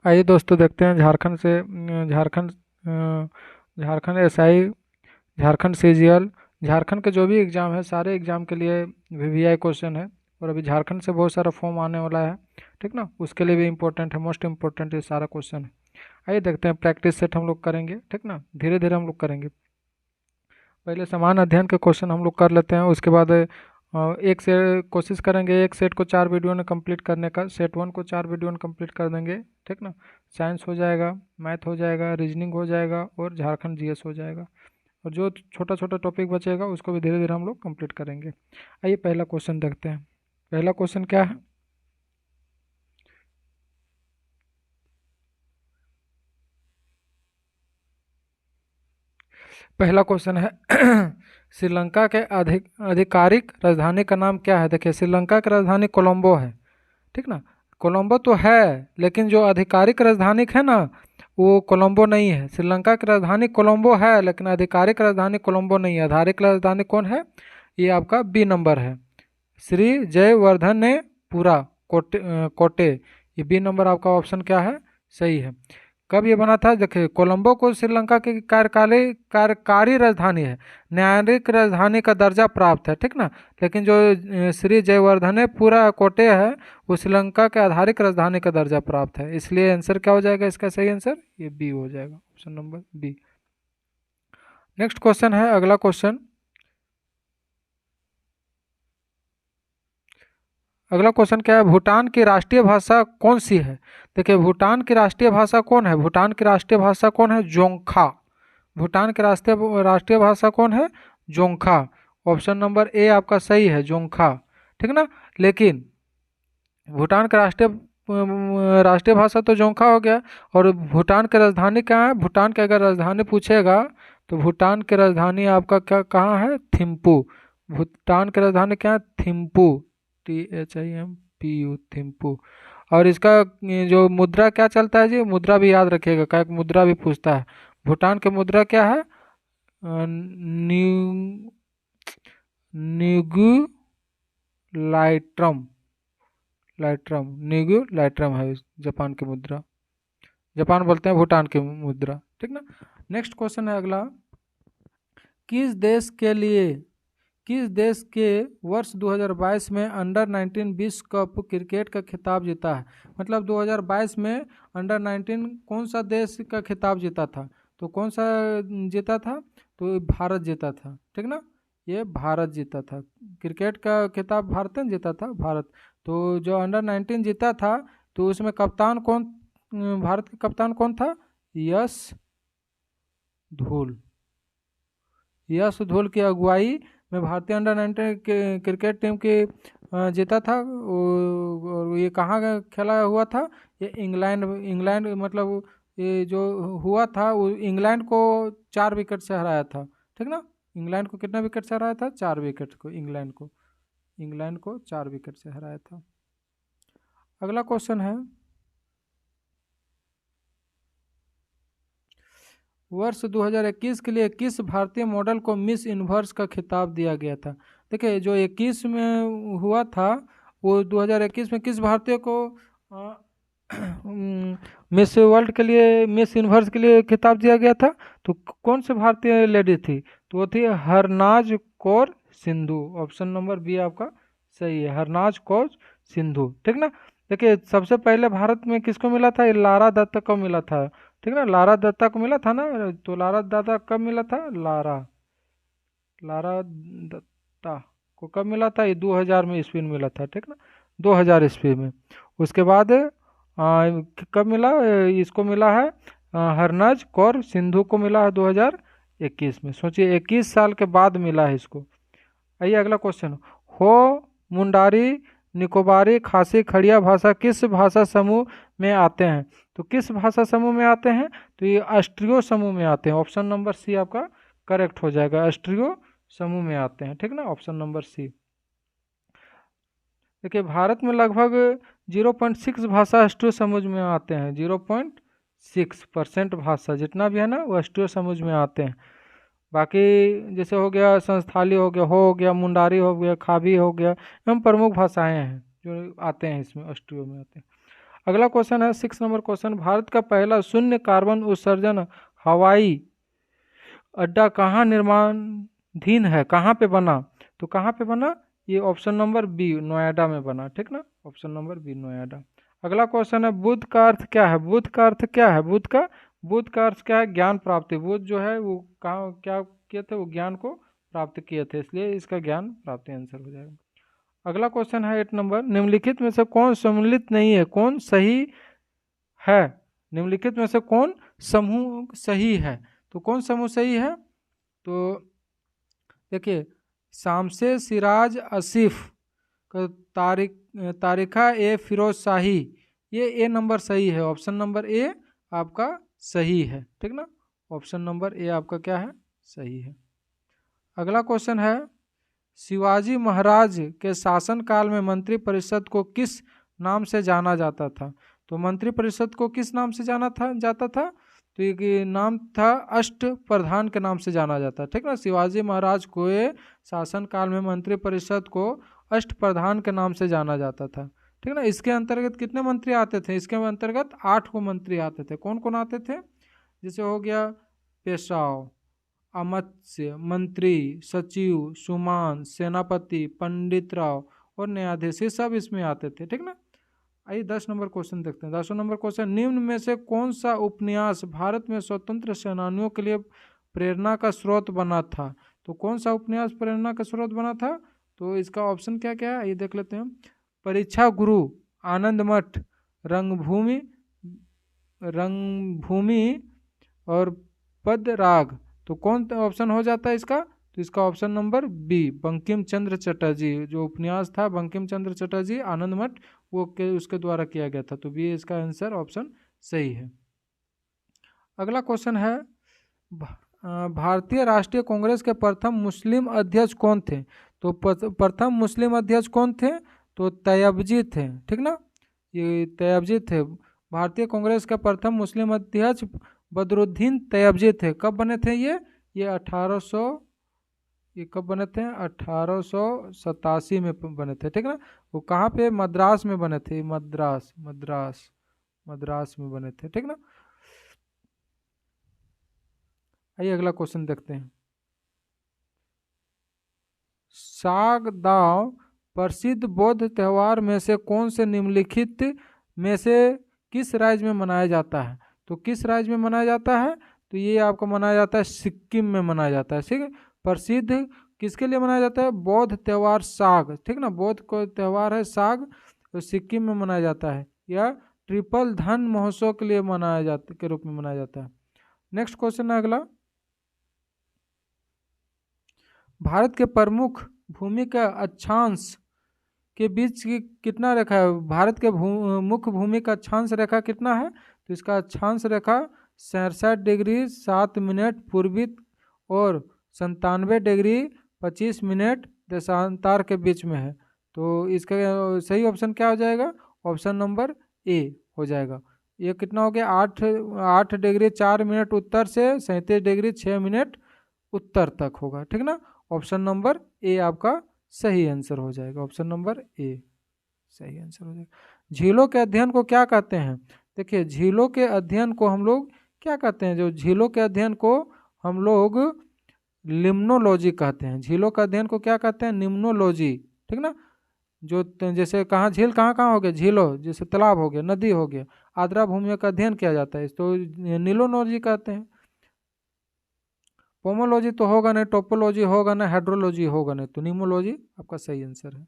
आइए दोस्तों देखते हैं झारखंड से झारखंड एसआई, झारखंड सीजीएल, झारखंड के जो भी एग्ज़ाम है सारे एग्ज़ाम के लिए वीवीआई क्वेश्चन है। और अभी झारखंड से बहुत सारा फॉर्म आने वाला है, ठीक ना, उसके लिए भी इम्पोर्टेंट है, मोस्ट इम्पोर्टेंट ये सारा क्वेश्चन है। आइए देखते हैं, प्रैक्टिस सेट हम लोग करेंगे, ठीक ना, धीरे धीरे हम लोग करेंगे। पहले समान अध्ययन के क्वेश्चन हम लोग कर लेते हैं, उसके बाद एक से कोशिश करेंगे एक सेट को 4 वीडियो में कंप्लीट करने का। सेट 1 को 4 वीडियो में कंप्लीट कर देंगे, ठीक ना। साइंस हो जाएगा, मैथ हो जाएगा, रीजनिंग हो जाएगा और झारखंड जीएस हो जाएगा। और जो छोटा छोटा टॉपिक बचेगा उसको भी धीरे धीरे हम लोग कंप्लीट करेंगे। आइए पहला क्वेश्चन देखते हैं। पहला क्वेश्चन क्या है? पहला क्वेश्चन है श्रीलंका के आधिकारिक राजधानी का नाम क्या है? देखिए, श्रीलंका की राजधानी कोलंबो है, ठीक ना। कोलंबो तो है, लेकिन जो आधिकारिक राजधानी है ना, वो कोलंबो नहीं है। श्रीलंका की राजधानी कोलंबो है, लेकिन आधिकारिक राजधानी कोलंबो नहीं है। आधारिक राजधानी कौन है? ये आपका बी नंबर है, श्री जयवर्धन ने पूरा कोटे। ये बी नंबर आपका ऑप्शन क्या है? सही है। कब ये बना था? देखिए, कोलंबो को श्रीलंका की कार्यकारी राजधानी है, न्यायिक राजधानी का दर्जा प्राप्त है, ठीक ना। लेकिन जो श्री जयवर्धने पूरा कोटे है, वो श्रीलंका के आधारिक राजधानी का दर्जा प्राप्त है। इसलिए आंसर क्या हो जाएगा? इसका सही आंसर ये बी हो जाएगा, option number B. Next question है, अगला क्वेश्चन। अगला क्वेश्चन क्या है? भूटान की राष्ट्रीय भाषा कौन सी है? देखिए, भूटान की राष्ट्रीय भाषा कौन है? भूटान की राष्ट्रीय भाषा कौन है? जोंगखा। भूटान की राष्ट्रीय राष्ट्रीय भाषा कौन है? जोंगखा। ऑप्शन नंबर ए आपका सही है, जोंगखा, ठीक ना। लेकिन भूटान का राष्ट्रीय भाषा तो जोंगखा हो गया। और भूटान की राजधानी कहाँ है? भूटान की अगर राजधानी पूछेगा तो भूटान की राजधानी आपका क्या कहाँ है? थिम्पू। भूटान की राजधानी क्या है? थिम्पू, THIMPU, थिम्पू। और इसका जो मुद्रा क्या चलता है जी? मुद्रा भी याद रखिएगा, क्या मुद्रा भी पूछता है। भूटान की मुद्रा क्या है? न्यू न्यूगु लाइट्रम, न्यूगु लाइट्रम है जापान की मुद्रा। जापान बोलते हैं भूटान की मुद्रा, ठीक ना। नेक्स्ट क्वेश्चन है अगला। किस देश के लिए किस देश के वर्ष 2022 में अंडर 19 विश्व कप क्रिकेट का खिताब जीता है? मतलब 2022 में अंडर 19 कौन सा देश का खिताब जीता था? तो कौन सा जीता था? तो भारत जीता था, ठीक ना। ये भारत जीता था, क्रिकेट का खिताब भारत ने जीता था, भारत। तो जो अंडर 19 जीता था, तो उसमें कप्तान कौन, भारत के कप्तान कौन था? यश धूल। यश धूल की अगुवाई में भारतीय अंडर 19 क्रिकेट टीम की जीता था। और ये कहाँ का खेला हुआ था? ये इंग्लैंड, इंग्लैंड मतलब ये जो हुआ था वो इंग्लैंड को 4 विकेट से हराया था, ठीक ना। इंग्लैंड को कितना विकेट से हराया था? 4 विकेट को, इंग्लैंड को 4 विकेट से हराया था। अगला क्वेश्चन है, वर्ष 2021 के लिए किस भारतीय मॉडल को मिस यूनिवर्स का खिताब दिया गया था? देखिए, जो 21 में हुआ था, वो 2021 में किस भारतीय को मिस वर्ल्ड के लिए, मिस यूनिवर्स के लिए खिताब दिया गया था? तो कौन से भारतीय लेडी थी? तो वो थी Harnaaz Kaur Sindhu. Option number B आपका सही है, हरनाज कौर सिंधु, ठीक ना। देखिए, सबसे पहले भारत में किसको मिला था? ये लारा दत्ता को मिला था, ठीक ना। लारा दत्ता को मिला था ना। तो लारा दत्ता कब मिला था? लारा दत्ता को कब मिला था? ये 2000 में ईस्वी में मिला था, ठीक ना, 2000 ईस्वी में। उसके बाद कब मिला? इसको मिला है हरनज कौर सिंधु को मिला है 2021 में। सोचिए, 21 साल के बाद मिला है इसको। आइए अगला क्वेश्चन। हो मुंडारी निकोबारी खासी खड़िया भाषा किस भाषा समूह में आते हैं? तो किस भाषा समूह में आते हैं? तो ये ऑस्ट्रियो समूह में आते हैं। ऑप्शन नंबर सी आपका करेक्ट हो जाएगा, ऑस्ट्रियो समूह में आते हैं, ठीक ना, ऑप्शन नंबर सी। देखिए, भारत में लगभग 0.6 भाषा ऑस्ट्रियो समूह में आते हैं। 0.6% भाषा जितना भी है ना, वो ऑस्ट्रियो समूह में आते हैं। बाकी जैसे हो गया संस्थाली, हो गया मुंडारी, हो गया खाबी, हो गया, एवं प्रमुख भाषाएं हैं जो आते हैं इसमें, ऑस्ट्रियो में आते हैं। अगला क्वेश्चन है 6 नंबर क्वेश्चन, भारत का पहला शून्य कार्बन उत्सर्जन हवाई अड्डा कहाँ निर्माणाधीन है, कहाँ पे बना? तो कहाँ पे बना? ये ऑप्शन नंबर बी, नोएडा में बना। ठीक ना, ऑप्शन नंबर बी, नोएडा। अगला क्वेश्चन है बुद्ध का अर्थ क्या है? बुद्ध का अर्थ क्या है? बुद्ध का अर्थ क्या है? ज्ञान प्राप्ति। बुद्ध जो है वो कहाँ क्या किए थे? वो ज्ञान को प्राप्त किए थे, इसलिए इसका ज्ञान प्राप्ति आंसर हो जाएगा। अगला क्वेश्चन है 8 नंबर, निम्नलिखित में से कौन सम्मिलित नहीं है, कौन सही है? निम्नलिखित में से कौन समूह सही है? तो कौन समूह सही है? तो देखिए, शामसे सिराज आसिफ, तारिका ए फिरोज शाही, ये ए नंबर सही है। ऑप्शन नंबर ए आपका सही है। ठीक ना, ऑप्शन नंबर ए आपका क्या है? सही है। अगला क्वेश्चन है, शिवाजी महाराज के शासनकाल में मंत्रिपरिषद को किस नाम से जाना जाता था? तो मंत्रिपरिषद को किस नाम से जाता था? तो ये नाम था अष्ट प्रधान के नाम से जाना जाता है। ठीक ना, शिवाजी महाराज को शासनकाल में मंत्रिपरिषद को अष्ट प्रधान के नाम से जाना जाता था। ठीक ना, इसके अंतर्गत कितने मंत्री आते थे? इसके अंतर्गत 8 को मंत्री आते थे। कौन कौन आते थे? जैसे हो गया पेशवाव, अमात्य, मंत्री, सचिव, सुमान, सेनापति, पंडित राव और न्यायाधीश, ये सब इसमें आते थे। ठीक ना, आइए 10 नंबर क्वेश्चन देखते हैं। 10 नंबर क्वेश्चन, निम्न में से कौन सा उपन्यास भारत में स्वतंत्र सेनानियों के लिए प्रेरणा का स्रोत बना था? तो कौन सा उपन्यास प्रेरणा का स्रोत बना था? तो इसका ऑप्शन क्या क्या है, ये देख लेते हैं। परीक्षा गुरु, आनंद मठ, रंगभूमि और पदराग। तो कौन ऑप्शन हो जाता है इसका? तो इसका option number B, Bankim Chandra Chatterjee, जो उपन्यास था बंकिम चंद्र चटर्जी आनंद मठ, वो उसके द्वारा किया गया था। तो बी इसका आंसर, ऑप्शन सही है। अगला क्वेश्चन है, भारतीय राष्ट्रीय कांग्रेस के प्रथम मुस्लिम अध्यक्ष कौन थे? तो प्रथम मुस्लिम अध्यक्ष कौन थे? तो तैयबजी थे। ठीक ना, ये तैयबजी थे। भारतीय कांग्रेस का प्रथम मुस्लिम अध्यक्ष बदरुद्दीन तैयबजी थे। कब बने थे ये 1800, ये कब बने थे? 1887 में बने थे। ठीक ना, वो कहाँ पे? मद्रास में बने थे। मद्रास में बने थे। ठीक ना, आइए अगला क्वेश्चन देखते हैं। सागदाव प्रसिद्ध बौद्ध त्योहार में से कौन से निम्नलिखित में से किस राज्य में मनाया जाता है? तो किस राज्य में मनाया जाता है? तो ये आपको मनाया जाता है सिक्किम में मनाया जाता है। ठीक है, प्रसिद्ध किसके लिए मनाया जाता है? बौद्ध त्योहार साग। ठीक ना, बौद्ध को त्योहार है साग, तो सिक्किम में मनाया जाता है। या ट्रिपल धन महोत्सव के लिए मनाया जाता के रूप में मनाया जाता है। नेक्स्ट क्वेश्चन है अगला, भारत के प्रमुख भूमि का अक्षांश के बीच की कितना रेखा है? भारत के मुख्य भूमि का अक्षांश रेखा कितना है? तो इसका अक्षांश रेखा 67 डिग्री 7 मिनट पूर्वी और 97 डिग्री 25 मिनट देशांतर के बीच में है। तो इसका सही ऑप्शन क्या हो जाएगा? ऑप्शन नंबर ए हो जाएगा। ये कितना हो गया? 8 डिग्री 4 मिनट उत्तर से 37 डिग्री 6 मिनट उत्तर तक होगा। ठीक ना, ऑप्शन नंबर ए आपका सही आंसर हो जाएगा। ऑप्शन नंबर ए सही आंसर हो जाएगा। झीलों के अध्ययन को क्या कहते हैं? देखिए, झीलों के अध्ययन को हम लोग क्या कहते हैं? जो झीलों के अध्ययन को हम लोग लिम्नोलॉजी कहते हैं। झीलों का अध्ययन को क्या कहते हैं? निम्नोलॉजी। ठीक ना, जो जैसे कहाँ झील कहाँ कहाँ हो गया? झीलों जैसे तालाब हो गया, नदी हो गया, आर्द्रा भूमियों का अध्ययन किया जाता है, तो नीलोलॉजी कहते हैं। पोमोलॉजी तो होगा नहीं, टोपोलॉजी होगा ना, हाइड्रोलॉजी होगा नहीं, तो निमोलॉजी आपका सही आंसर है।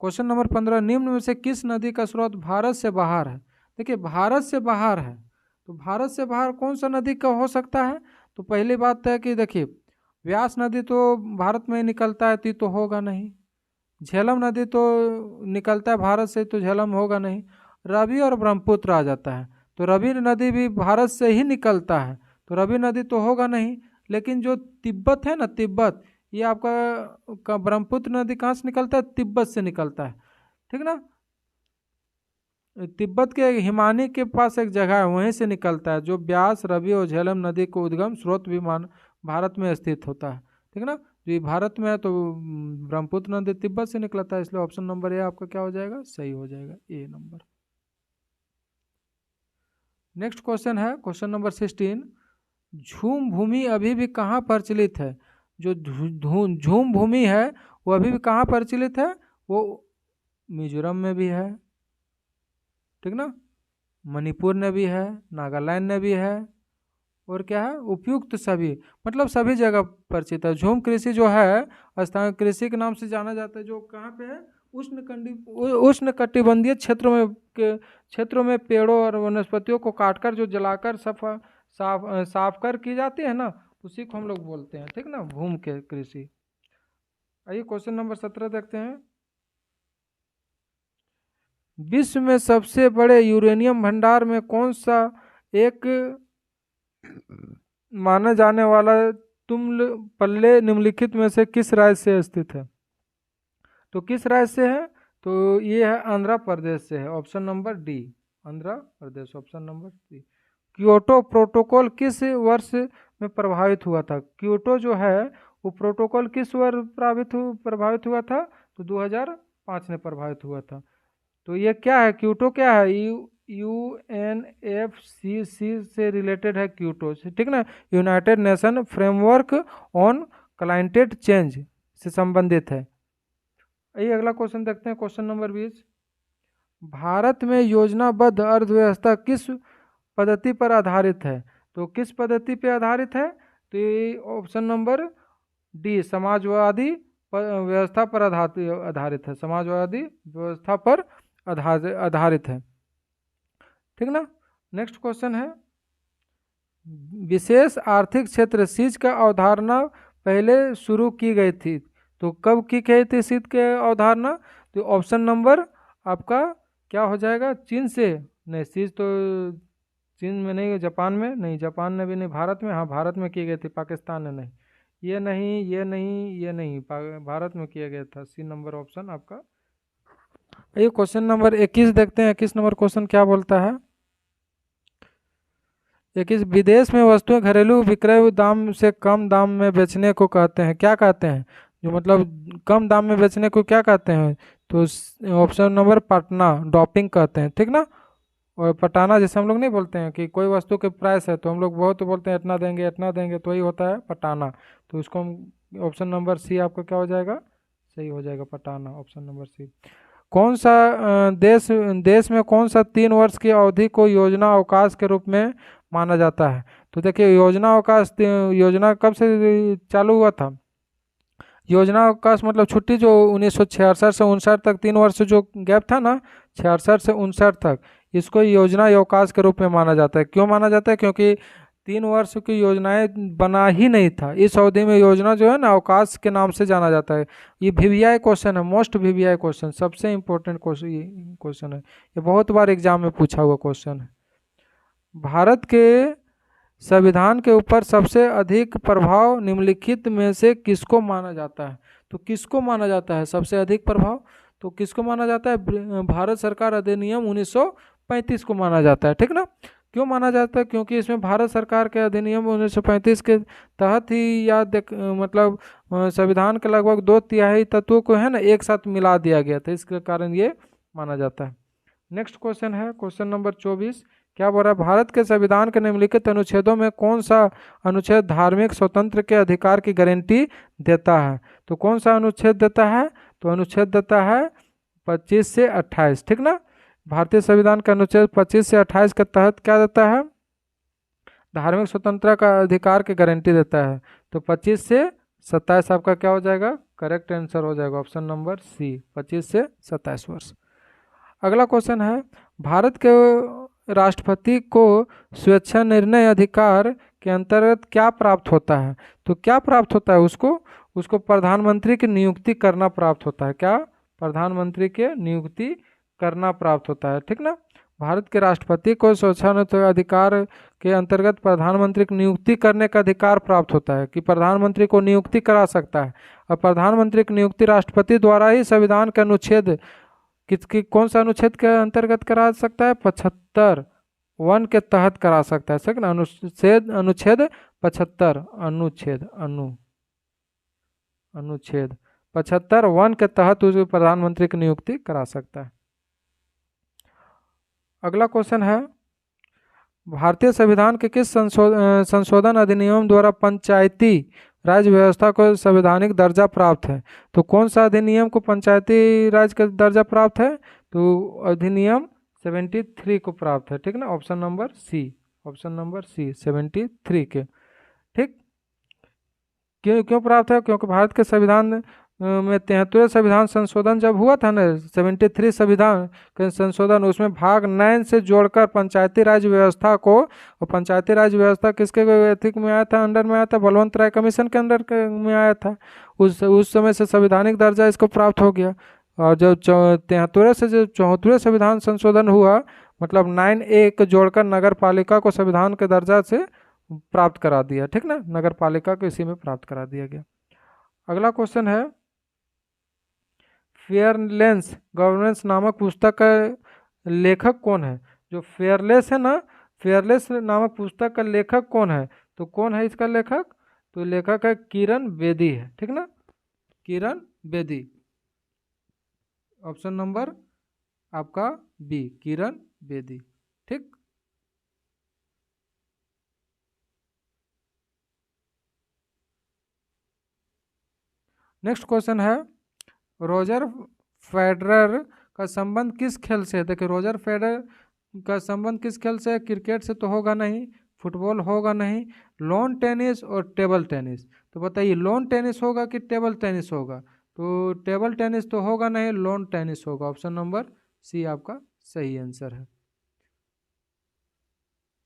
क्वेश्चन नंबर 15, निम्न में से किस नदी का स्रोत भारत से बाहर है? देखिए, भारत से बाहर है, तो भारत से बाहर कौन सा नदी का हो सकता है? तो पहली बात है कि देखिए, व्यास नदी तो भारत में निकलता है, तो होगा नहीं। झेलम नदी तो निकलता है भारत से, तो झेलम होगा नहीं। रवि और ब्रह्मपुत्र आ जाता है, तो रवि नदी भी भारत से ही निकलता है, तो रवि नदी तो होगा नहीं। लेकिन जो तिब्बत है ना, तिब्बत, ये आपका ब्रह्मपुत्र नदी कहाँ से निकलता है? तिब्बत से निकलता है। ठीक ना, तिब्बत के हिमानी के पास एक जगह है, वहीं से निकलता है, जो ब्यास, रवि और झेलम नदी को उद्गम स्रोत भी भारत में स्थित होता है। ठीक ना, ये भारत में है, तो ब्रह्मपुत्र नदी तिब्बत से निकलता है, इसलिए ऑप्शन नंबर ए आपका क्या हो जाएगा? सही हो जाएगा, ए नंबर। नेक्स्ट क्वेश्चन है क्वेश्चन नंबर 16, झूम भूमि अभी भी कहाँ प्रचलित है? जो झूम भूमि है वो अभी भी कहाँ प्रचलित है? वो मिजोरम में भी है, ठीक ना, मणिपुर में भी है, नागालैंड में भी है, और क्या है, उपयुक्त सभी, मतलब सभी जगह परिचित है। झूम कृषि जो है स्थानीय कृषि के नाम से जाना जाता है, जो कहाँ पे है, उष्ण कटिबंधीय क्षेत्रों में पेड़ों और वनस्पतियों को काटकर जो जलाकर साफ कर की जाती है ना, उसी को हम लोग बोलते हैं, ठीक ना, भूम के कृषि। आइए क्वेश्चन नंबर 17 देखते हैं। विश्व में सबसे बड़े यूरेनियम भंडार में कौन सा एक माना जाने वाला तुमपल्ले निम्नलिखित में से किस राज्य से स्थित है? तो किस राज्य से है? तो ये है आंध्र प्रदेश से है, option number D, Andhra Pradesh, option number D. Kyoto protocol किस वर्ष में प्रभावित हुआ था? क्योटो जो है वो प्रोटोकॉल किस वर्ष प्रभावित हुआ था? तो 2005 में प्रभावित हुआ था। तो ये क्या है, क्योटो क्या है? UNFCCC से रिलेटेड है क्योटो से, ठीक ना, United nation framework on climate change से संबंधित है। आइए अगला क्वेश्चन देखते हैं, क्वेश्चन नंबर 20, भारत में योजनाबद्ध अर्थव्यवस्था किस पद्धति पर आधारित है? तो किस पद्धति पर आधारित है? तो ये ऑप्शन नंबर डी, समाजवादी व्यवस्था पर आधारित है, समाजवादी व्यवस्था पर आधारित है, ठीक ना। नेक्स्ट क्वेश्चन है, विशेष आर्थिक क्षेत्र सीज का अवधारणा पहले शुरू की गई थी, तो कब की गई थी सीज के अवधारणा? तो ऑप्शन नंबर आपका क्या हो जाएगा, चीन से? नहीं, सीज तो चीन में नहीं, जापान में नहीं, जापान में भी नहीं, भारत में, हाँ भारत में की गई थी, पाकिस्तान में नहीं, ये नहीं, ये नहीं, ये नहीं, भारत में किया गया था, सी नंबर ऑप्शन आपका। ये क्वेश्चन नंबर 21 देखते हैं, 21 नंबर क्वेश्चन क्या बोलता है। 21, विदेश में वस्तुएं घरेलू विक्रय दाम से कम दाम में बेचने को कहते हैं, क्या कहते हैं? जो मतलब कम दाम में बेचने को क्या कहते हैं? तो ऑप्शन नंबर पटना, डॉपिंग कहते हैं, ठीक ना। और पटाना जैसे हम लोग नहीं बोलते हैं कि कोई वस्तु के प्राइस है तो हम लोग बहुत बोलते हैं इतना देंगे इतना देंगे, तो वही होता है पटाना। तो उसको हम ऑप्शन नंबर सी आपका क्या हो जाएगा, सही हो जाएगा, पटाना, ऑप्शन नंबर सी। कौन सा देश में कौन सा 3 वर्ष की अवधि को योजना अवकाश के रूप में माना जाता है? तो देखिए योजना अवकाश, योजना कब से चालू हुआ था? योजना अवकाश मतलब छुट्टी, जो 1966 से 59 तक 3 वर्ष जो गैप था ना, 66 से 59 तक, इसको योजना अवकाश के रूप में माना जाता है। क्यों माना जाता है? क्योंकि 3 वर्ष की योजनाएं बना ही नहीं था, इस अवधि में योजना जो है ना अवकाश के नाम से जाना जाता है। ये VVI क्वेश्चन है, मोस्ट VVI क्वेश्चन, सबसे इंपॉर्टेंट क्वेश्चन है, ये बहुत बार एग्जाम में पूछा हुआ क्वेश्चन है। भारत के संविधान के ऊपर सबसे अधिक प्रभाव निम्नलिखित में से किसको माना जाता है? तो किसको माना जाता है सबसे अधिक प्रभाव? तो किसको माना जाता है? भारत सरकार अधिनियम 1935 को माना जाता है, ठीक ना। क्यों माना जाता है? क्योंकि इसमें भारत सरकार के अधिनियम 1935 के तहत ही मतलब संविधान के लगभग 2/3 तत्वों को है ना एक साथ मिला दिया गया था, इसके कारण ये माना जाता है। नेक्स्ट क्वेश्चन है क्वेश्चन नंबर 24, क्या बोल रहा है, भारत के संविधान के निम्नलिखित अनुच्छेदों में कौन सा अनुच्छेद धार्मिक स्वतंत्र के अधिकार की गारंटी देता है? तो कौन सा अनुच्छेद देता है? तो अनुच्छेद देता है 25 से 28, ठीक ना। भारतीय संविधान का अनुच्छेद 25 से 28 के तहत क्या देता है? धार्मिक स्वतंत्रता का अधिकार की गारंटी देता है। तो 25 से 27 आपका क्या हो जाएगा, करेक्ट आंसर हो जाएगा, ऑप्शन नंबर सी, 25 से 27 वर्ष। अगला क्वेश्चन है, भारत के राष्ट्रपति को स्वेच्छा निर्णय अधिकार के अंतर्गत क्या प्राप्त होता है? तो क्या प्राप्त होता है उसको? उसको प्रधानमंत्री की नियुक्ति करना प्राप्त होता है। क्या? प्रधानमंत्री के नियुक्ति करना प्राप्त होता है, ठीक ना। भारत के राष्ट्रपति को स्वेच्छा अधिकार के अंतर्गत प्रधानमंत्री की नियुक्ति करने का अधिकार प्राप्त होता है, कि प्रधानमंत्री को नियुक्ति करा सकता है। और प्रधानमंत्री की नियुक्ति राष्ट्रपति द्वारा ही संविधान के अनुच्छेद किसकी कौन सा अनुच्छेद के अंतर्गत करा सकता है? 75(1) के तहत करा सकता है, सही ना। अनुच्छेद 75, अनुच्छेद 75(1) के तहत उस प्रधानमंत्री की नियुक्ति करा सकता है। अगला क्वेश्चन है, भारतीय संविधान के किस संशोधन अधिनियम द्वारा पंचायती राज व्यवस्था को संवैधानिक दर्जा प्राप्त है? तो कौन सा अधिनियम को पंचायती राज का दर्जा प्राप्त है? तो अधिनियम 73 को प्राप्त है, ठीक ना, option number C, option number C 73 के, ठीक। क्यों क्यों प्राप्त है? क्योंकि भारत के संविधान में 73 संविधान संशोधन जब हुआ था ना, 73 संविधान के संशोधन, उसमें भाग 9 से जोड़कर पंचायती राज व्यवस्था को, और पंचायती राज व्यवस्था किसके एथिक में आया था, अंडर में आया था, बलवंत राय कमीशन के अंडर में आया था। उस समय से संवैधानिक दर्जा इसको प्राप्त हो गया। और जब 73 से जो 74 संविधान संशोधन हुआ, मतलब 9A को जोड़कर नगर पालिका को संविधान के दर्जा से प्राप्त करा दिया, ठीक ना, नगर पालिका को इसी में प्राप्त करा दिया गया। अगला क्वेश्चन है, फेयरलेस गवर्नेंस नामक पुस्तक का लेखक कौन है? जो फेयरलेस है ना, फेयरलेस नामक पुस्तक का लेखक कौन है? तो कौन है इसका लेखक? तो लेखक है किरण बेदी है, ठीक ना, किरण बेदी, ऑप्शन नंबर आपका बी, किरण बेदी, ठीक। नेक्स्ट क्वेश्चन है, रोजर फेडरर का संबंध किस खेल से है? देखिए, रोजर फेडरर का संबंध किस खेल से है? क्रिकेट से तो होगा नहीं, फुटबॉल होगा नहीं, लॉन टेनिस और टेबल टेनिस। तो बताइए, लॉन टेनिस होगा कि टेबल टेनिस होगा? तो टेबल टेनिस तो होगा नहीं, लॉन टेनिस होगा, ऑप्शन नंबर सी आपका सही आंसर है।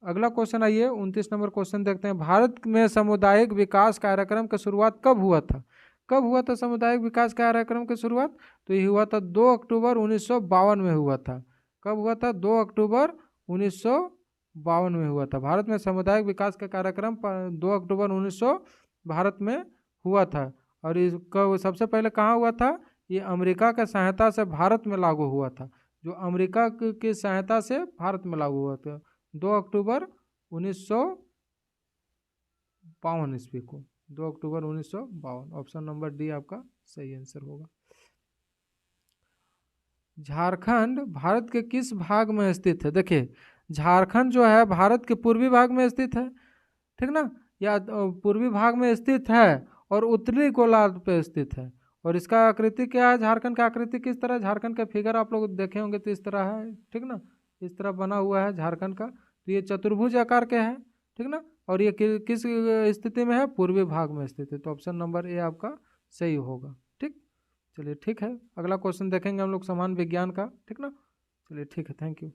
अगला क्वेश्चन आइए, 29 नंबर क्वेश्चन देखते हैं, भारत में सामुदायिक विकास कार्यक्रम की शुरुआत कब हुआ था? कब हुआ था सामुदायिक विकास कार्यक्रम की शुरुआत? तो ये हुआ था 2 अक्टूबर 1952 में हुआ था। कब हुआ था? 2 अक्टूबर 1952 में हुआ था। भारत में सामुदायिक विकास का कार्यक्रम 2 अक्टूबर 1900 भारत में हुआ था। और इसका सबसे पहले कहाँ हुआ था? ये अमेरिका की सहायता से भारत में लागू हुआ था, जो अमेरिका की सहायता से भारत में लागू हुआ था 2 अक्टूबर 1952 ईस्वी को, 2 अक्टूबर 1952, ऑप्शन नंबर डी आपका सही आंसर होगा। झारखंड भारत के किस भाग में स्थित है? देखिए, झारखंड जो है भारत के पूर्वी भाग में स्थित है, ठीक ना, या पूर्वी भाग में स्थित है और उत्तरी गोलार्ध पे स्थित है। और इसका आकृति क्या है? झारखंड का आकृति किस तरह? झारखंड का फिगर आप लोग देखे होंगे तो इस तरह है, ठीक ना, इस तरह बना हुआ है झारखंड का। तो ये चतुर्भुज आकार के है, ठीक ना, और ये किस स्थिति में है? पूर्वी भाग में स्थित है। तो ऑप्शन नंबर ए आपका सही होगा, ठीक। चलिए ठीक है, अगला क्वेश्चन देखेंगे हम लोग समान विज्ञान का, ठीक ना। चलिए ठीक है, थैंक यू।